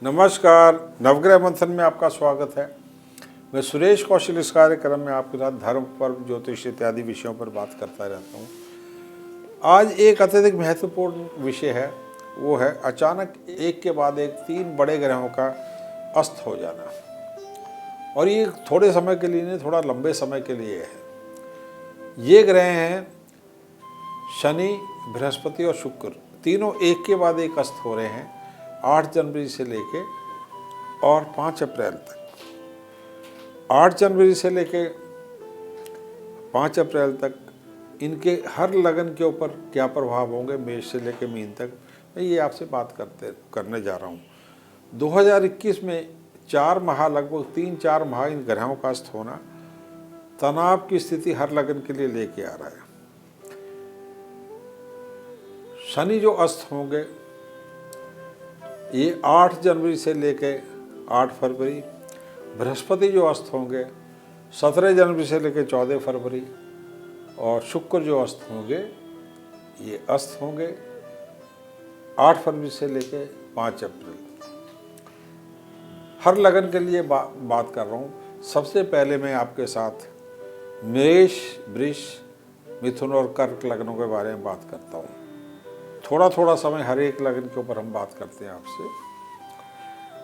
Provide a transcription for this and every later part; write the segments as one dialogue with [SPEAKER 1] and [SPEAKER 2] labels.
[SPEAKER 1] नमस्कार, नवग्रह मंथन में आपका स्वागत है। मैं सुरेश कौशल इस कार्यक्रम में आपके साथ धर्म, पर्व, ज्योतिष इत्यादि विषयों पर बात करता रहता हूँ। आज एक अत्यधिक महत्वपूर्ण विषय है, वो है अचानक एक के बाद एक 3 बड़े ग्रहों का अस्त हो जाना। और ये थोड़े समय के लिए नहीं, थोड़ा लंबे समय के लिए है। ये ग्रह हैं शनि, बृहस्पति और शुक्र। तीनों एक के बाद एक अस्त हो रहे हैं 8 जनवरी से लेके और 5 अप्रैल तक। 8 जनवरी से लेके 5 अप्रैल तक इनके हर लगन के ऊपर क्या प्रभाव होंगे, मेष से लेके मीन तक, मैं ये आपसे बात करने जा रहा हूँ। 2021 में 4 माह, लगभग 3-4 माह इन ग्रहों का अस्त होना तनाव की स्थिति हर लगन के लिए लेके आ रहा है। शनि जो अस्त होंगे ये 8 जनवरी से लेके 8 फरवरी, बृहस्पति जो अस्त होंगे 17 जनवरी से लेके 14 फरवरी और शुक्र जो अस्त होंगे ये अस्त होंगे 8 फरवरी से लेके 5 अप्रैल। हर लगन के लिए बात कर रहा हूँ। सबसे पहले मैं आपके साथ मेष, वृष, मिथुन और कर्क लगनों के बारे में बात करता हूँ। थोड़ा थोड़ा समय हर एक लगन के ऊपर हम बात करते हैं आपसे।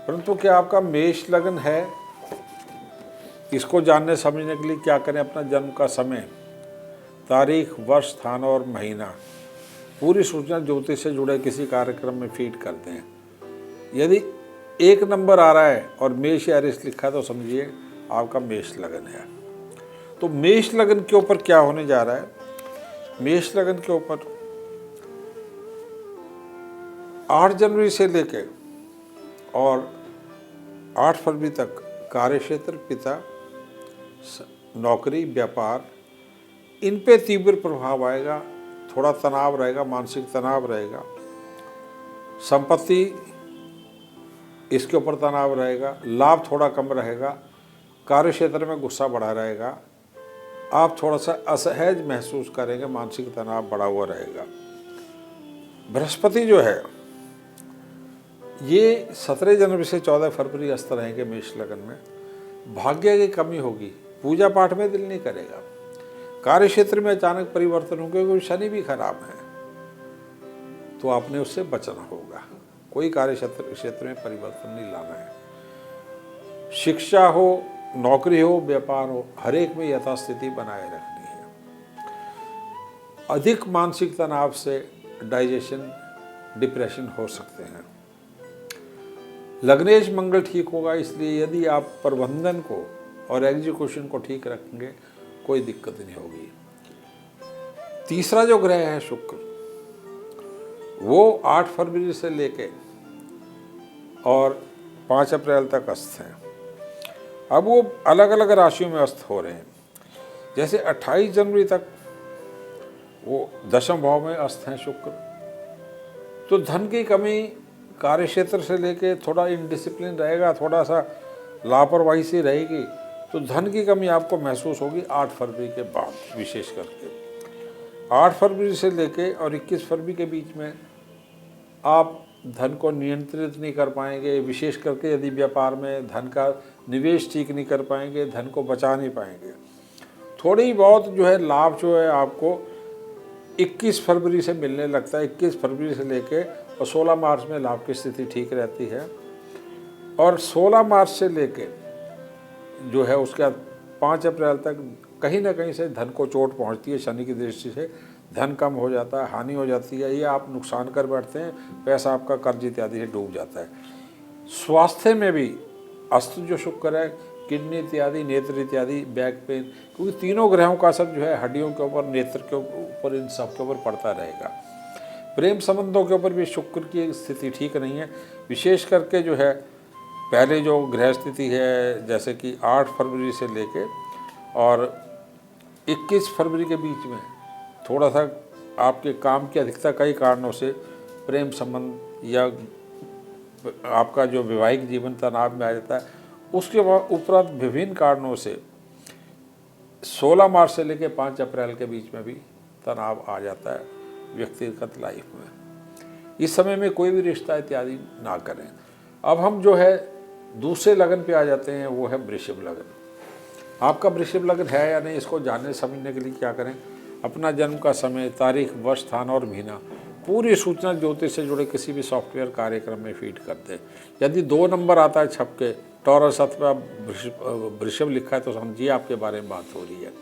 [SPEAKER 1] परंतु क्या आपका मेष लगन है, इसको जानने समझने के लिए क्या करें? अपना जन्म का समय, तारीख, वर्ष, स्थान और महीना, पूरी सूचना ज्योतिष से जुड़े किसी कार्यक्रम में फीड करते हैं। यदि 1 नंबर आ रहा है और मेष या रिष लिखा तो समझिए आपका मेष लगन है। तो मेष लगन के ऊपर क्या होने जा रहा है? मेष लगन के ऊपर 8 जनवरी से लेके और 8 फरवरी तक कार्यक्षेत्र, पिता, नौकरी, व्यापार, इन पे तीव्र प्रभाव आएगा। थोड़ा तनाव रहेगा, मानसिक तनाव रहेगा। संपत्ति, इसके ऊपर तनाव रहेगा। लाभ थोड़ा कम रहेगा। कार्यक्षेत्र में गुस्सा बढ़ा रहेगा। आप थोड़ा सा असहज महसूस करेंगे, मानसिक तनाव बढ़ा हुआ रहेगा। बृहस्पति जो है ये 17 जनवरी से 14 फरवरी अस्त रहेंगे मेष लगन में। भाग्य की कमी होगी, पूजा पाठ में दिल नहीं करेगा। कार्यक्षेत्र में अचानक परिवर्तन होंगे, क्योंकि शनि भी खराब है, तो आपने उससे बचना होगा। कोई क्षेत्र में परिवर्तन नहीं लाना है। शिक्षा हो, नौकरी हो, व्यापार हो, हर एक में यथास्थिति बनाए रखनी है। अधिक मानसिक तनाव से डाइजेशन, डिप्रेशन हो सकते हैं। लग्नेश मंगल ठीक होगा, इसलिए यदि आप प्रबंधन को और एग्जीक्यूशन को ठीक रखेंगे कोई दिक्कत नहीं होगी। तीसरा जो ग्रह है शुक्र, वो 8 फरवरी से लेके और 5 अप्रैल तक अस्त हैं। अब वो अलग अलग राशियों में अस्त हो रहे हैं। जैसे 28 जनवरी तक वो 10वें भाव में अस्त हैं शुक्र। तो धन की कमी, कार्यक्षेत्र से लेके थोड़ा इनडिसिप्लिन रहेगा, थोड़ा सा लापरवाही सी रहेगी, तो धन की कमी आपको महसूस होगी 8 फरवरी के बाद। विशेष करके 8 फरवरी से लेके और 21 फरवरी के बीच में आप धन को नियंत्रित नहीं कर पाएंगे। विशेष करके यदि व्यापार में धन का निवेश ठीक नहीं कर पाएंगे, धन को बचा नहीं पाएंगे। थोड़ी बहुत जो है लाभ जो है आपको 21 फरवरी से मिलने लगता है। 21 फरवरी से लेके और 16 मार्च में लाभ की स्थिति ठीक रहती है। और 16 मार्च से लेके जो है उसके बाद 5 अप्रैल तक कहीं ना कहीं से धन को चोट पहुंचती है। शनि की दृष्टि से धन कम हो जाता है, हानि हो जाती है, ये आप नुकसान कर बैठते हैं, पैसा आपका कर्ज इत्यादि से डूब जाता है। स्वास्थ्य में भी अस्त जो शुक्र है, किडनी इत्यादि, नेत्र इत्यादि, बैक पेन, क्योंकि तीनों ग्रहों का असर जो है हड्डियों के ऊपर, नेत्र के ऊपर, इन सब के ऊपर पड़ता रहेगा। प्रेम संबंधों के ऊपर भी शुक्र की स्थिति ठीक नहीं है। विशेष करके जो है पहले जो ग्रह स्थिति है, जैसे कि 8 फरवरी से लेके और 21 फरवरी के बीच में थोड़ा सा आपके काम की अधिकता कई कारणों से प्रेम संबंध या आपका जो वैवाहिक जीवन तनाव में आ जाता है। उसके उपरांत विभिन्न कारणों से 16 मार्च से लेकर 5 अप्रैल के बीच में भी तनाव आ जाता है व्यक्तिगत लाइफ में। इस समय में कोई भी रिश्ता इत्यादि ना करें। अब हम जो है दूसरे लगन पे आ जाते हैं, वो है वृषभ लगन। आपका वृषभ लगन है या नहीं, इसको जानने समझने के लिए क्या करें, अपना जन्म का समय, तारीख, वर्ष, स्थान और महीना पूरी सूचना ज्योतिष से जुड़े किसी भी सॉफ्टवेयर कार्यक्रम में फीड कर दें। यदि 2 नंबर आता है छप के, टॉरस अथवा वृषभ लिखा है, तो समझिए आपके बारे में बात हो रही है,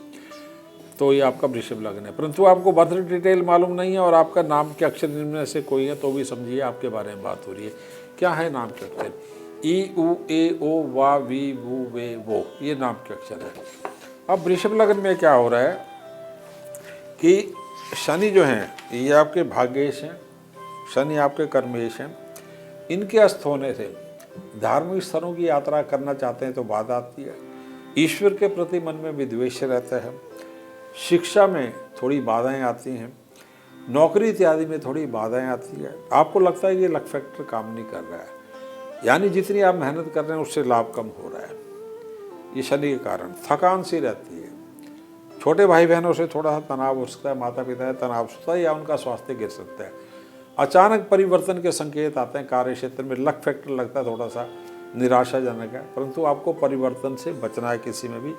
[SPEAKER 1] तो ये आपका वृषभ लगन है। परंतु आपको बर्थ डिटेल मालूम नहीं है और आपका नाम के अक्षर इनमें से कोई है, तो भी समझिए आपके बारे में बात हो रही है। क्या है नाम के अक्षर? ई, उ, ए, ओ, वा, वी, वू, वे, वो, ये नाम के अक्षर है। अब वृषभ लगन में क्या हो रहा है कि शनि जो हैं ये आपके भाग्येश हैं, शनि आपके कर्मेश हैं। इनके अस्त होने से धार्मिक स्थलों की यात्रा करना चाहते हैं तो बाधा आती है, ईश्वर के प्रति मन में विद्वेष रहता है, शिक्षा में थोड़ी बाधाएं आती हैं, नौकरी इत्यादि में थोड़ी बाधाएं आती है। आपको लगता है कि लक फैक्टर काम नहीं कर रहा है, यानी जितनी आप मेहनत कर रहे हैं उससे लाभ कम हो रहा है। ये शनि के कारण थकान सी रहती है, छोटे भाई बहनों से थोड़ा सा तनाव हो सकता है, माता पिता है तनाव हो सकता है, या उनका स्वास्थ्य गिर सकता है। अचानक परिवर्तन के संकेत आते हैं कार्य क्षेत्र में, लक फैक्टर लगता है थोड़ा सा निराशाजनक है, परंतु आपको परिवर्तन से बचना है किसी में भी।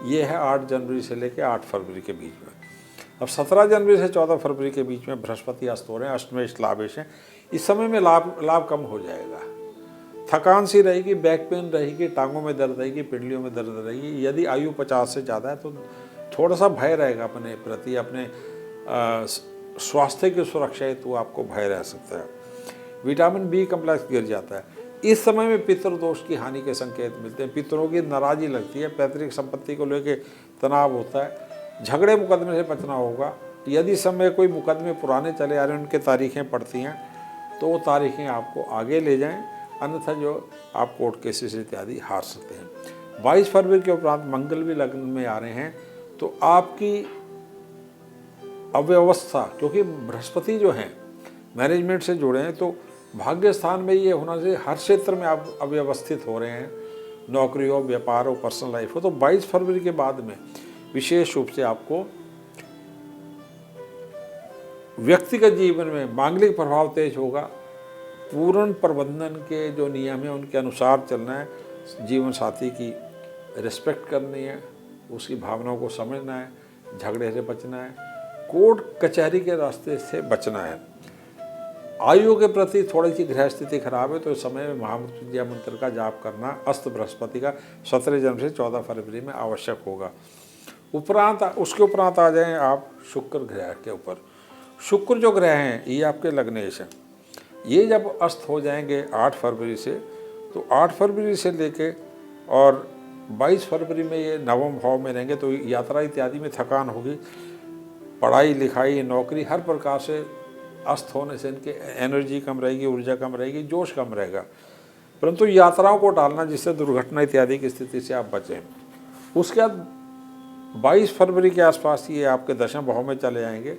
[SPEAKER 1] ये है 8 जनवरी से लेकर 8 फरवरी के बीच में। अब 17 जनवरी से 14 फरवरी के बीच में बृहस्पति अस्त हो रहे हैं, अष्टमेश लाभेश हैं। इस समय में लाभ कम हो जाएगा, थकान सी रहेगी, बैक पेन रहेगी, टांगों में दर्द रहेगी, पिंडलियों में दर्द रहेगी। यदि आयु 50 से ज़्यादा है तो थोड़ा सा भय रहेगा अपने प्रति, अपने स्वास्थ्य की सुरक्षा हेतु आपको भय रह सकता है। विटामिन बी कम्प्लेक्स गिर जाता है। इस समय में पितृ दोष की हानि के संकेत मिलते हैं, पितरों की नाराज़गी लगती है, पैतृक संपत्ति को लेकर तनाव होता है, झगड़े मुकदमे से बचना होगा। यदि समय कोई मुकदमे पुराने चले आ रहे हैं, उनके तारीखें पड़ती हैं, तो वो तारीखें आपको आगे ले जाएं, अन्यथा जो आप कोर्ट केसेस इत्यादि हार सकते हैं। 22 फरवरी के उपरांत मंगल भी लग्न में आ रहे हैं, तो आपकी अव्यवस्था, क्योंकि बृहस्पति जो हैं मैनेजमेंट से जुड़े हैं, तो भाग्य स्थान में ये होना से हर क्षेत्र में आप अव्यवस्थित हो रहे हैं, नौकरी हो, व्यापार हो, पर्सनल लाइफ हो। तो 22 फरवरी के बाद में विशेष रूप से आपको व्यक्तिगत जीवन में मांगलिक प्रभाव तेज होगा। पूर्ण प्रबंधन के जो नियम हैं उनके अनुसार चलना है, जीवन साथी की रिस्पेक्ट करनी है, उसकी भावनाओं को समझना है, झगड़े से बचना है, कोर्ट कचहरी के रास्ते से बचना है। आयु के प्रति थोड़ी सी ग्रह स्थिति खराब है, तो इस समय में महामृत्युंजय मंत्र का जाप करना अस्त बृहस्पति का 17 जनवरी से 14 फरवरी में आवश्यक होगा। उसके उपरांत आ जाएं आप शुक्र ग्रह के ऊपर। शुक्र जो ग्रह हैं ये आपके लग्नेश हैं। ये जब अस्त हो जाएंगे 8 फरवरी से, तो 8 फरवरी से लेके और 22 फरवरी में ये नवम भाव में रहेंगे, तो यात्रा इत्यादि में थकान होगी, पढ़ाई लिखाई नौकरी हर प्रकार से अस्त होने से इनकी एनर्जी कम रहेगी, ऊर्जा कम रहेगी, जोश कम रहेगा। परंतु यात्राओं को टालना जिससे दुर्घटना इत्यादि की स्थिति से आप बचें। उसके बाद 22 फरवरी के आसपास ये आपके दशम भाव में चले आएंगे,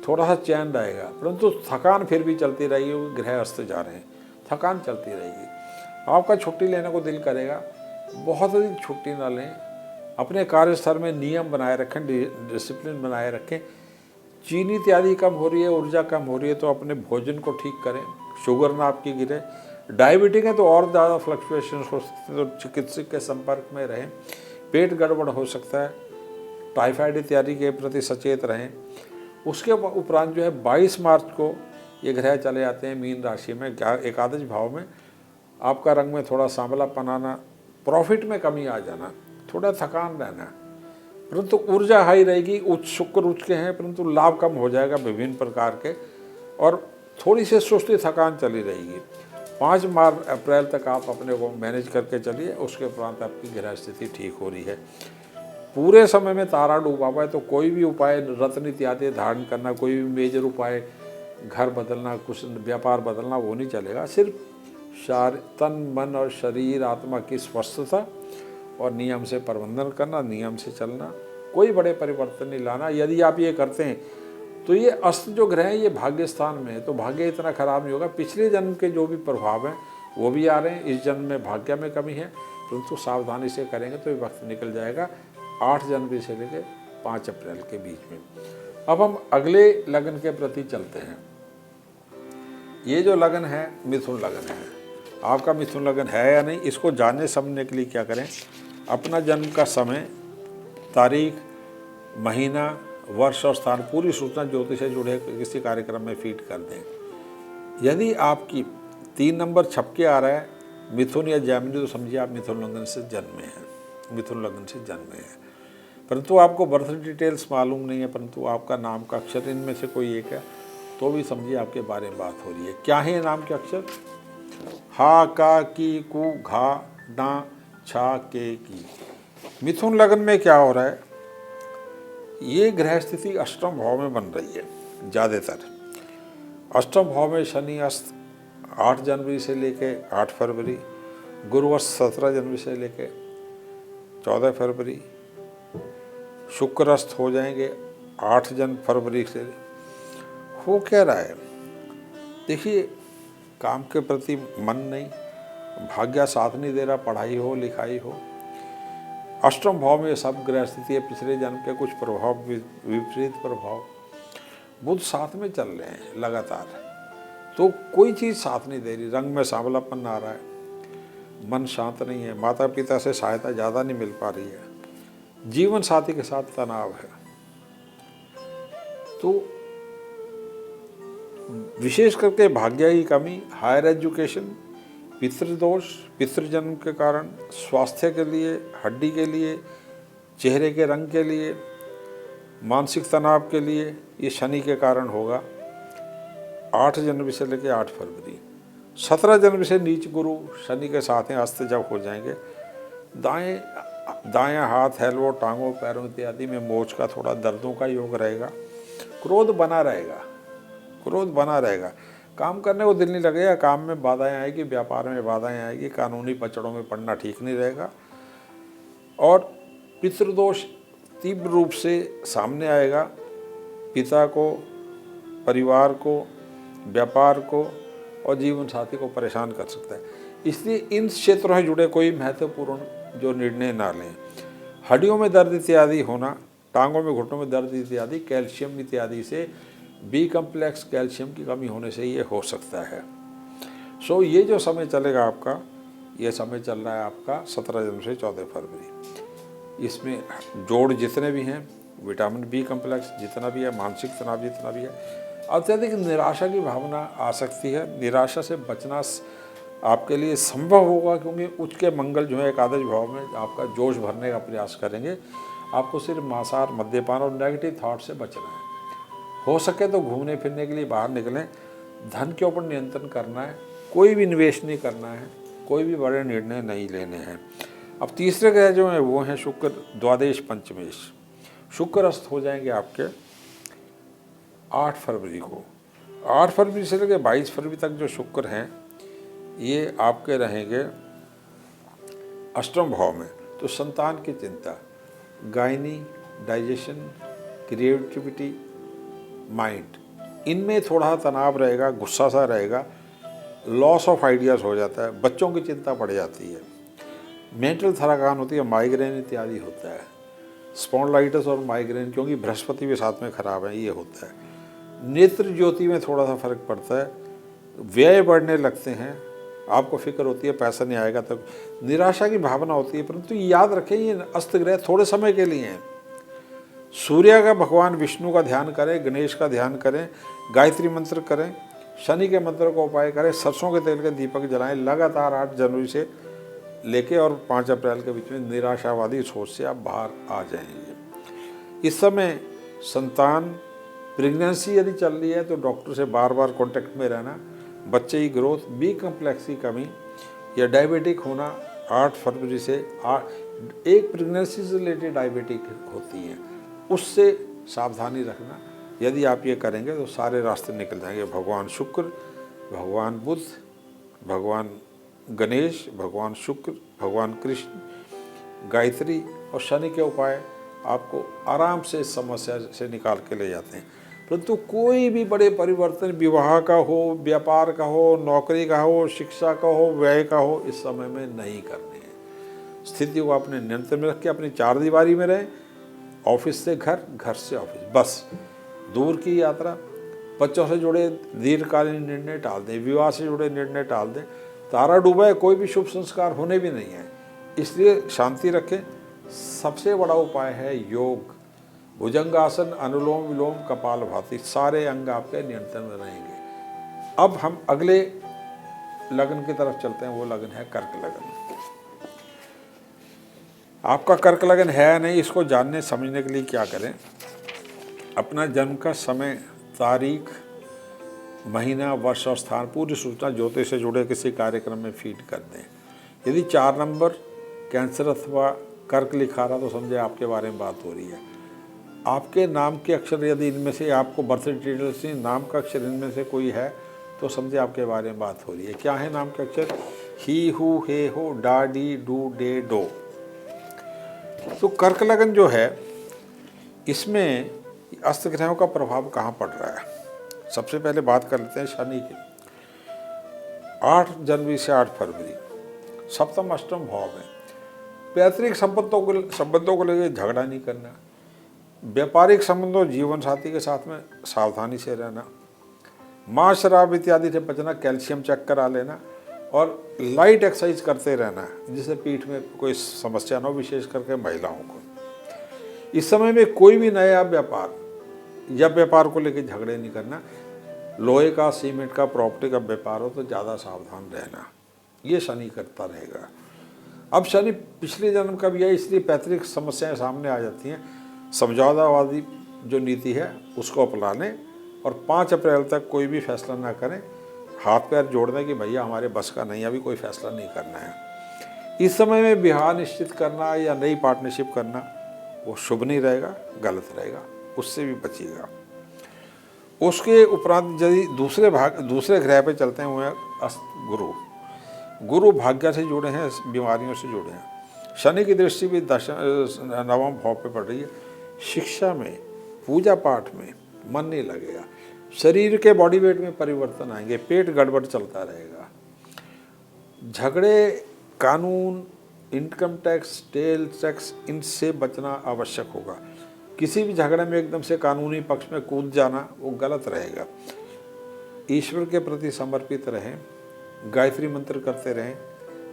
[SPEAKER 1] थोड़ा सा चैन रहेगा, परंतु थकान फिर भी चलती रहेगी, क्योंकि ग्रह अस्त जा रहे हैं, थकान चलती रहेगी। आपका छुट्टी लेने को दिल करेगा, बहुत अधिक छुट्टी ना लें, अपने कार्यस्थल में नियम बनाए रखें, डिसिप्लिन बनाए रखें। चीनी इत्यादि कम हो रही है, ऊर्जा कम हो रही है, तो अपने भोजन को ठीक करें, शुगर ना आपकी गिरे। डायबिटिक है तो और ज़्यादा फ्लक्चुएशन हो सकते हैं, तो चिकित्सक के संपर्क में रहें। पेट गड़बड़ हो सकता है, टाइफाइड इत्यादि के प्रति सचेत रहें। उसके उपरांत जो है 22 मार्च को ये ग्रह चले आते हैं मीन राशि में, एकादश भाव में। आपका रंग में थोड़ा सांवलापन आना, प्रॉफिट में कमी आ जाना, थोड़ा थकान रहना, परंतु ऊर्जा हाई रहेगी। शुक्र उच्च के हैं, परंतु लाभ कम हो जाएगा विभिन्न प्रकार के, और थोड़ी सी सुस्ती थकान चली रहेगी। 5 अप्रैल तक आप अपने को मैनेज करके चलिए, उसके उपरांत आपकी ग्रह स्थिति ठीक हो रही है। पूरे समय में तारा डूबा हुआ है, तो कोई भी उपाय रत्न इत्यादि धारण करना, कोई भी मेजर उपाय, घर बदलना, कुछ व्यापार बदलना, वो नहीं चलेगा। सिर्फ तन मन और शरीर आत्मा की स्वस्थता और नियम से प्रबंधन करना, नियम से चलना, कोई बड़े परिवर्तन नहीं लाना। यदि आप ये करते हैं तो ये अस्त जो ग्रह हैं ये भाग्य स्थान में है, तो भाग्य इतना खराब नहीं होगा। पिछले जन्म के जो भी प्रभाव हैं वो भी आ रहे हैं, इस जन्म में भाग्य में कमी है, परंतु सावधानी से करेंगे तो ये वक्त निकल जाएगा 8 जनवरी से लेकर 5 अप्रैल के बीच में। अब हम अगले लगन के प्रति चलते हैं। ये जो लगन है मिथुन लगन है। आपका मिथुन लग्न है या नहीं, इसको जानने समझने के लिए क्या करें, अपना जन्म का समय, तारीख, महीना, वर्ष और स्थान पूरी सूचना ज्योतिष से जुड़े किसी कार्यक्रम में फीड कर दें। यदि आपकी 3 नंबर छपके आ रहा है मिथुन या जैमिनी, तो समझिए आप मिथुन लग्न से जन्मे हैं, मिथुन लग्न से जन्मे हैं। परंतु आपको बर्थ डिटेल्स मालूम नहीं है, परंतु आपका नाम का अक्षर इनमें से कोई एक है, तो भी समझिए आपके बारे में बात हो रही है। क्या है ये नाम के अक्षर? हा, का, की, कु, घा, डा, छा, के, की। मिथुन लग्न में क्या हो रहा है, ये ग्रह स्थिति अष्टम भाव में बन रही है ज़्यादातर। अष्टम भाव में शनि अस्त 8 जनवरी से लेके 8 फरवरी, गुरु अस्त 17 जनवरी से लेके 14 फरवरी, शुक्र अस्त हो जाएंगे 8 फरवरी से। हो क्या रहा है, देखिए काम के प्रति मन नहीं, भाग्य साथ नहीं दे रहा, पढ़ाई हो लिखाई हो। अष्टम भाव में सब ग्रह स्थिति है, पिछले जन्म के कुछ प्रभाव, विपरीत प्रभाव, बुध साथ में चल रहे हैं लगातार, तो कोई चीज़ साथ नहीं दे रही, रंग में सांवलापन आ रहा है, मन शांत नहीं है, माता पिता से सहायता ज़्यादा नहीं मिल पा रही है, जीवन साथी के साथ तनाव है। तो विशेष करके भाग्य की कमी, हायर एजुकेशन, पितृदोष, पितृजन्म के कारण, स्वास्थ्य के लिए, हड्डी के लिए, चेहरे के रंग के लिए, मानसिक तनाव के लिए, ये शनि के कारण होगा। 8 जनवरी से लेकर 8 फरवरी, 17 जनवरी से नीच गुरु शनि के साथ हैं, अस्त जब हो जाएंगे, दाएं हाथ, एल्बो, टांगों, पैरों इत्यादि में मोच का थोड़ा दर्दों का योग रहेगा। क्रोध बना रहेगा, क्रोध बना रहेगा, काम करने को दिल नहीं लगेगा, काम में बाधाएं आएगी, व्यापार में बाधाएं आएगी, कानूनी पचड़ों में पड़ना ठीक नहीं रहेगा। और पितृदोष तीव्र रूप से सामने आएगा, पिता को, परिवार को, व्यापार को और जीवन साथी को परेशान कर सकता है। इसलिए इन क्षेत्रों से जुड़े कोई महत्वपूर्ण जो निर्णय ना लें। हड्डियों में दर्द इत्यादि होना, टांगों में, घुटनों में दर्द इत्यादि कैल्शियम इत्यादि से, बी कम्प्लेक्स कैल्शियम की कमी होने से ये हो सकता है। सो ये जो समय चलेगा आपका, ये समय चल रहा है आपका 17 जनवरी से 14 फरवरी। इसमें जोड़ जितने भी हैं, विटामिन बी कम्प्लेक्स जितना भी है, मानसिक तनाव जितना भी है, अत्यधिक निराशा की भावना आ सकती है। निराशा से बचना आपके लिए संभव होगा, क्योंकि उच्च के मंगल जो है एकादश भाव में आपका जोश भरने का प्रयास करेंगे। आपको सिर्फ मांसाहार, मद्यपान और नेगेटिव थॉट से बचना है। हो सके तो घूमने फिरने के लिए बाहर निकलें। धन के ऊपर नियंत्रण करना है, कोई भी निवेश नहीं करना है, कोई भी बड़े निर्णय नहीं लेने हैं। अब तीसरे ग्रह जो हैं वो हैं शुक्र, द्वादश पंचमेश। शुक्र अस्त हो जाएंगे आपके 8 फरवरी को। 8 फरवरी से लेकर 22 फरवरी तक जो शुक्र हैं ये आपके रहेंगे अष्टम भाव में। तो संतान की चिंता, गायनी, डाइजेशन, क्रिएटिविटी, माइंड, इनमें थोड़ा तनाव रहेगा, गुस्सा सा रहेगा, लॉस ऑफ आइडियाज़ हो जाता है, बच्चों की चिंता बढ़ जाती है, मेंटल थकान होती है, माइग्रेन इत्यादि होता है, स्पॉन्डिलाइटिस और माइग्रेन, क्योंकि बृहस्पति भी साथ में खराब है, ये होता है। नेत्र ज्योति में थोड़ा सा फर्क पड़ता है, व्यय बढ़ने लगते हैं, आपको फिक्र होती है पैसा नहीं आएगा, तब निराशा की भावना होती है। परंतु याद रखें ये अस्त ग्रह थोड़े समय के लिए हैं। सूर्य का भगवान विष्णु का ध्यान करें, गणेश का ध्यान करें, गायत्री मंत्र करें, शनि के मंत्र का उपाय करें, सरसों के तेल के दीपक जलाएं। लगातार 8 जनवरी से लेके और 5 अप्रैल के बीच में निराशावादी सोच से आप बाहर आ जाएंगे। इस समय संतान, प्रेगनेंसी यदि चल रही है तो डॉक्टर से बार बार कांटेक्ट में रहना। बच्चे की ग्रोथ, बी कम्प्लेक्स की कमी या डायबिटिक होना 8 फरवरी से एक प्रेगनेंसी से रिलेटेड डायबिटिक होती है, उससे सावधानी रखना। यदि आप ये करेंगे तो सारे रास्ते निकल जाएंगे। भगवान शुक्र, भगवान बुध, भगवान गणेश, भगवान शुक्र, भगवान कृष्ण, गायत्री और शनि के उपाय आपको आराम से इस समस्या से निकाल के ले जाते हैं। परंतु कोई भी बड़े परिवर्तन, विवाह का हो, व्यापार का हो, नौकरी का हो, शिक्षा का हो, व्यय का हो, इस समय में नहीं करने हैं। स्थिति को अपने नियंत्रण में रख के अपनी 4 दीवारी में रहें। ऑफिस से घर, घर से ऑफिस, बस। दूर की यात्रा, बच्चों से जुड़े दीर्घकालीन निर्णय टाल दें, विवाह से जुड़े निर्णय टाल दें, तारा डूबा है, कोई भी शुभ संस्कार होने भी नहीं है, इसलिए शांति रखें। सबसे बड़ा उपाय है योग, भुजंगासन, अनुलोम विलोम, कपालभाति, सारे अंग आपके नियंत्रण में रहेंगे। अब हम अगले लगन की तरफ चलते हैं, वो लगन है कर्क लगन। आपका कर्क लगन है या नहीं, इसको जानने समझने के लिए क्या करें, अपना जन्म का समय, तारीख, महीना, वर्ष और स्थान पूरी सूचना ज्योतिष से जुड़े किसी कार्यक्रम में फीड कर दें। यदि 4 नंबर कैंसर अथवा कर्क लिखा रहा तो समझे आपके बारे में बात हो रही है। आपके नाम के अक्षर यदि इनमें से, आपको बर्थ डिटेल्स से नाम का अक्षर इनमें से कोई है तो समझे आपके बारे में बात हो रही है। क्या है नाम के अक्षर? ही, हु, हे, हो, डा, डी, डू, डे, डो। तो कर्क लगन जो है, इसमें अस्त ग्रहों का प्रभाव कहाँ पड़ रहा है? सबसे पहले बात कर लेते हैं शनि की। 8 जनवरी से 8 फरवरी सप्तम अष्टम भाव में पैतृक संबंधों को लेकर झगड़ा नहीं करना, व्यापारिक संबंधों, जीवन साथी के साथ में सावधानी से रहना, मांस शराब इत्यादि से बचना, कैल्शियम चेक करा लेना और लाइट एक्सरसाइज करते रहना जिससे पीठ में कोई समस्या न हो, विशेष करके महिलाओं को। इस समय में कोई भी नया व्यापार या व्यापार को लेकर झगड़े नहीं करना। लोहे का, सीमेंट का, प्रॉपर्टी का व्यापार हो तो ज़्यादा सावधान रहना, ये शनि करता रहेगा। अब शनि पिछले जन्म का भी है, इसलिए पैतृक समस्याएं सामने आ जाती हैं। समझौतावादी जो नीति है उसको अपना लें और 5 अप्रैल तक कोई भी फैसला ना करें, हाथ पैर जोड़ दें कि भैया हमारे बस का नहीं, अभी कोई फैसला नहीं करना है। इस समय में विवाह निश्चित करना या नई पार्टनरशिप करना वो शुभ नहीं रहेगा, गलत रहेगा, उससे भी बचिएगा। उसके उपरांत यदि दूसरे ग्रह पे चलते हैं, वो है गुरु। गुरु भाग्य से जुड़े हैं, बीमारियों से जुड़े हैं। शनि की दृष्टि भी 9वें भाव पे पड़ रही है। शिक्षा में, पूजा पाठ में मन नहीं लगेगा, शरीर के बॉडी वेट में परिवर्तन आएंगे, पेट गड़बड़ चलता रहेगा, झगड़े, कानून, इनकम टैक्स, टेल टैक्स, इनसे बचना आवश्यक होगा। किसी भी झगड़े में एकदम से कानूनी पक्ष में कूद जाना वो गलत रहेगा। ईश्वर के प्रति समर्पित रहें, गायत्री मंत्र करते रहें,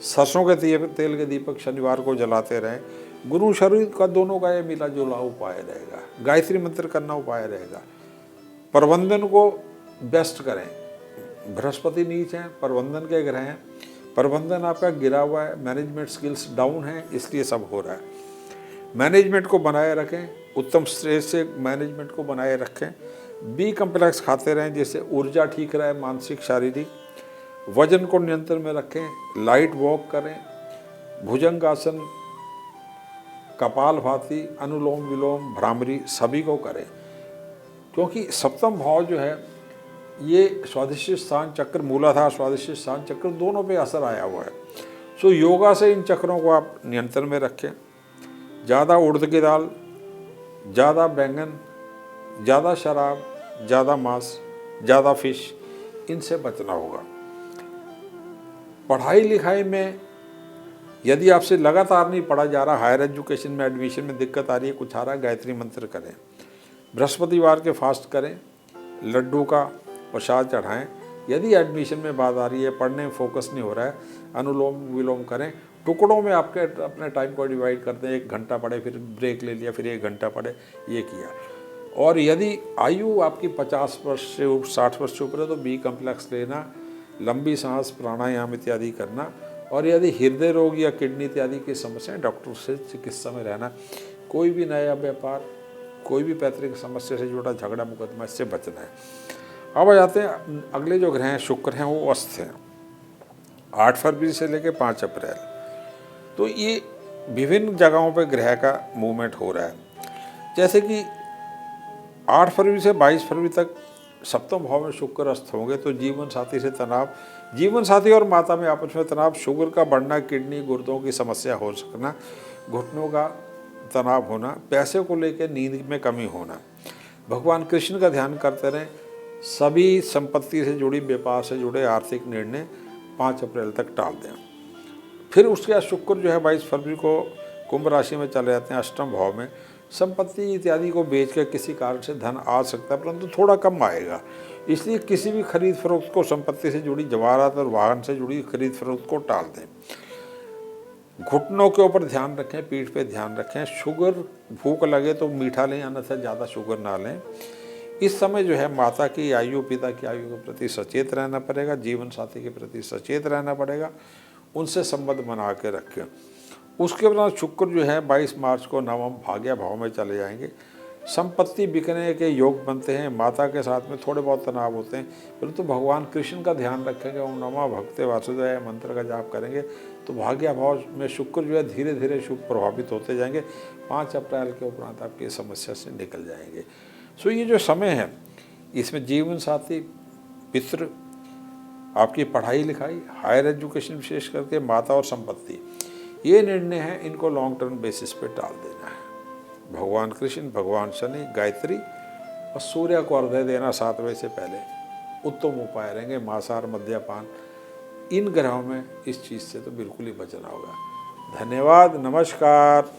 [SPEAKER 1] सरसों के तेल के दीपक शनिवार को जलाते रहें। गुरु शनि का दोनों का ये मिला जुला उपाय रहेगा। गायत्री मंत्र करना उपाय रहेगा। प्रबंधन को बेस्ट करें। बृहस्पति नीच हैं, प्रबंधन के ग्रह हैं, प्रबंधन आपका गिरा हुआ है, मैनेजमेंट स्किल्स डाउन है, इसलिए सब हो रहा है। मैनेजमेंट को बनाए रखें, उत्तम स्ट्रेस से मैनेजमेंट को बनाए रखें। बी कम्प्लेक्स खाते रहें जिससे ऊर्जा ठीक रहे, मानसिक शारीरिक। वजन को नियंत्रण में रखें, लाइट वॉक करें, भुजंगासन, कपालभाति, अनुलोम विलोम, भ्रामरी सभी को करें, क्योंकि सप्तम भाव जो है ये स्वादिष्ट स्थान चक्र, मूलाधार स्वादिष्ट स्थान चक्र दोनों पे असर आया हुआ है। सो योगा से इन चक्रों को आप नियंत्रण में रखें। ज़्यादा उड़द की दाल, ज़्यादा बैंगन, ज़्यादा शराब, ज़्यादा मांस, ज़्यादा फिश, इनसे बचना होगा। पढ़ाई लिखाई में यदि आपसे लगातार नहीं पढ़ा जा रहा, हायर एजुकेशन में एडमिशन में दिक्कत आ रही है, कुछ आ रहा है, गायत्री मंत्र करें, बृहस्पतिवार के फास्ट करें, लड्डू का प्रसाद चढ़ाएं। यदि एडमिशन में बात आ रही है, पढ़ने में फोकस नहीं हो रहा है, अनुलोम विलोम करें। टुकड़ों में आपके अपने टाइम को डिवाइड करते हैं, 1 घंटा पढ़े, फिर ब्रेक ले लिया, फिर 1 घंटा पढ़े, ये किया। और यदि आयु आपकी 50 वर्ष से 60 वर्ष से ऊपर है तो बी कम्प्लेक्स लेना, लंबी सांस, प्राणायाम इत्यादि करना। और यदि हृदय रोग या किडनी इत्यादि की समस्याएं, डॉक्टर से चिकित्सा में रहना। कोई भी नया व्यापार, कोई भी पैतृक समस्या से जुड़ा झगड़ा मुकदमा, इससे बचना है। अब आ जाते हैं अगले जो ग्रह हैं, शुक्र हैं, वो अस्त हैं 8 फरवरी से लेकर 5 अप्रैल। तो ये विभिन्न जगहों पर ग्रह का मूवमेंट हो रहा है। जैसे कि 8 फरवरी से 22 फरवरी तक सप्तम भाव में शुक्र अस्त होंगे तो जीवन साथी से तनाव, जीवन साथी और माता में आपस में तनाव, शुगर का बढ़ना, किडनी गुर्दों की समस्या हो सकना, घुटनों का तनाव होना, पैसे को लेकर नींद में कमी होना। भगवान कृष्ण का ध्यान करते रहें। सभी संपत्ति से जुड़ी, व्यापार से जुड़े आर्थिक निर्णय 5 अप्रैल तक टाल दें। फिर उसके बाद शुक्र जो है 22 फरवरी को कुंभ राशि में चले जाते हैं, अष्टम भाव में। संपत्ति इत्यादि को बेच कर किसी कारण से धन आ सकता है, परंतु थोड़ा कम आएगा। इसलिए किसी भी खरीद फरोख्त को, संपत्ति से जुड़ी जवाहरात और वाहन से जुड़ी खरीद फरोख्त को टाल दें। घुटनों के ऊपर ध्यान रखें, पीठ पे ध्यान रखें। शुगर, भूख लगे तो मीठा लें, अन्यथा ज़्यादा शुगर ना लें। इस समय जो है माता की आयु, पिता की आयु के प्रति सचेत रहना पड़ेगा, जीवन साथी के प्रति सचेत रहना पड़ेगा, उनसे संबंध बना के रखें। उसके बाद शुक्र जो है 22 मार्च को नवम भाग्य भाव में चले जाएंगे। संपत्ति बिकने के योग बनते हैं, माता के साथ में थोड़े बहुत तनाव होते हैं, परंतु भगवान कृष्ण का ध्यान रखेंगे, ओम नमः भगवते वासुदेवाय मंत्र का जाप करेंगे तो भाग्य भाव में शुक्र जो है धीरे धीरे शुभ प्रभावित होते जाएंगे। 5 अप्रैल के उपरांत आपकी समस्या से निकल जाएंगे। सो ये जो समय है, इसमें जीवन साथी, पितृ, आपकी पढ़ाई लिखाई, हायर एजुकेशन, विशेष करके माता और संपत्ति, ये निर्णय है, इनको लॉन्ग टर्म बेसिस पे टाल देना है। भगवान कृष्ण, भगवान शनि, गायत्री और सूर्य को अर्घ्य देना 7 बजे से पहले उत्तम उपाय रहेंगे। मांसाहार, मद्यपान, इन ग्रहों में इस चीज़ से तो बिल्कुल ही बचना होगा। धन्यवाद, नमस्कार।